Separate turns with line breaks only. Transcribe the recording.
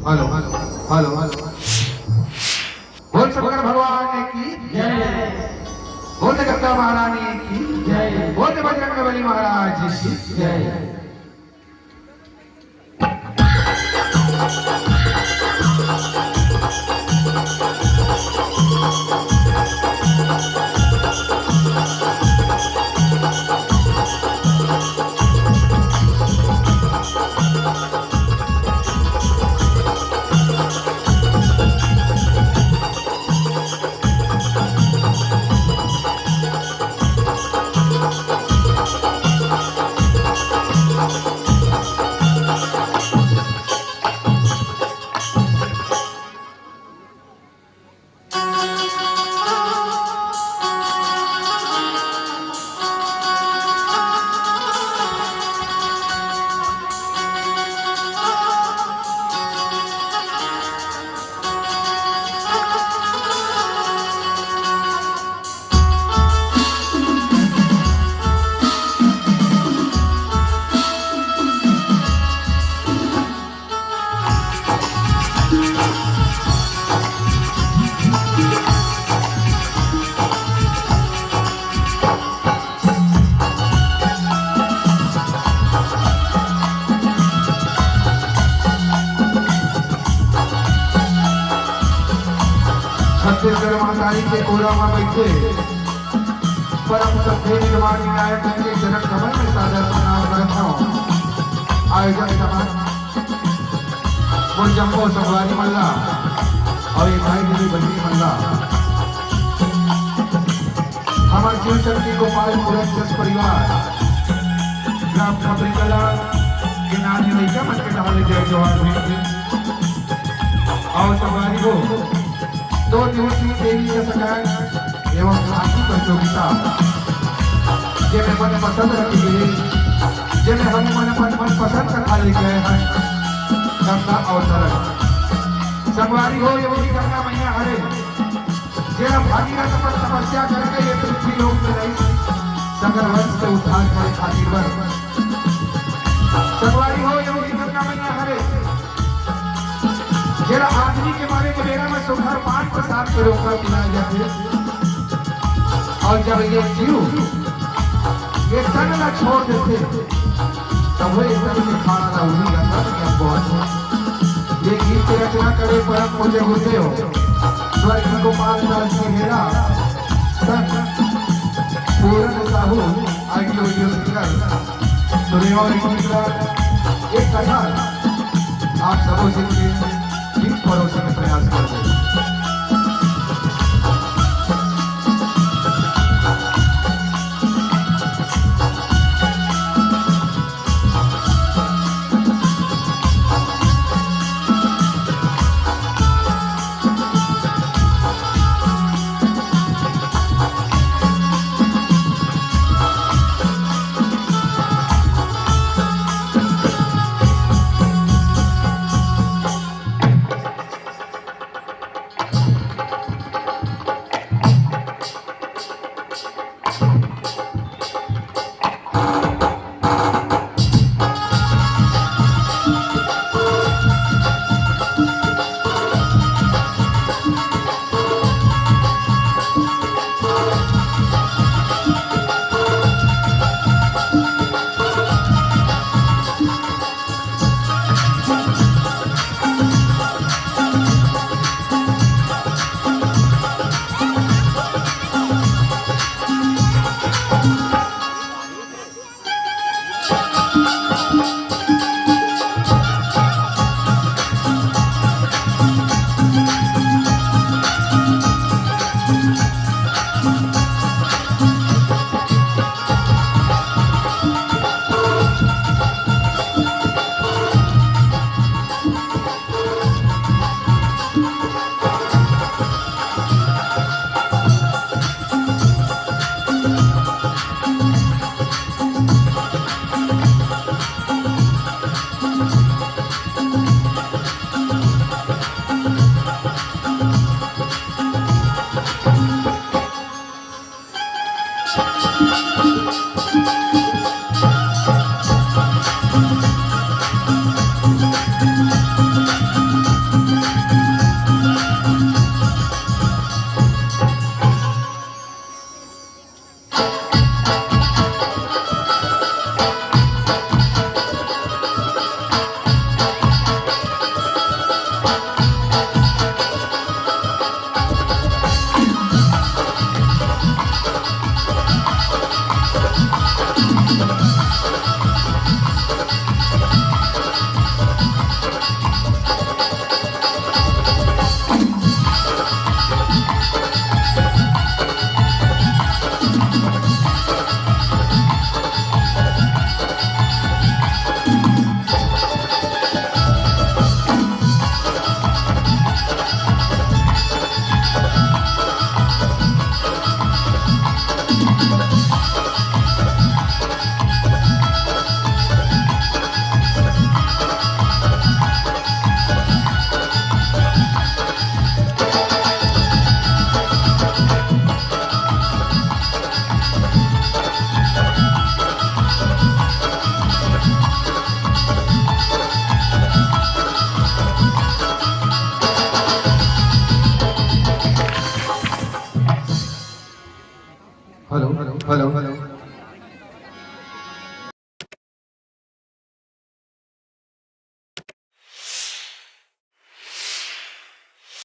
Hello hello hello. बोल शंकर भगवान की जय, बोल गंगा महारानी की जय, बोल बजरंगबली महाराज की जय। छत्तीसगढ़ महातारी के कोरा में बैठे परम सत्य निर्माण विनायक के जनक कमल में सादर प्रणाम करता हूँ। आयोजक समाज जम्बो संगवारी मल्ला और एक भाई दिली बंदी मल्ला, हमारे शिव शक्ति गोपाल पुरस्कृत परिवार ग्राम खबरी कला के नाम लड़का मन के डाले जय जवाहर और संगवारी को दो दिवसीय देवी का सगाई एवं राशि प्रतियोगिता जिन्हें मन पसंद रखी गई, जिन्हें हम मन पसंद कर ले गए हैं गंगा अवतरण संगवारी हो एवं गंगा मैया हरे जिन्हें भागीरथ पर तपस्या करके ये पृथ्वी लोक में रही सगर वंश से उद्धार करे खातिर वर संगवारी हो एवं गंगा मैया हरे जरा आदमी के बारे में मेरा में सुखर पान प्रसाद के रोका पिलाया जाते और जब ये जीव ये तन न छोड़ देते तब वो इस तरह से खाना ना उन्हीं गंगा में बहुत ये गीत की रचना करे परम मुझे होते हो स्वर्ग गोपाल दास की हेरा सन पूर्ण Sahu IT video singer Suresh एक कथा आप सबों से पड़ोसी में प्रयास कर रहे हैं। Hello hello hello hello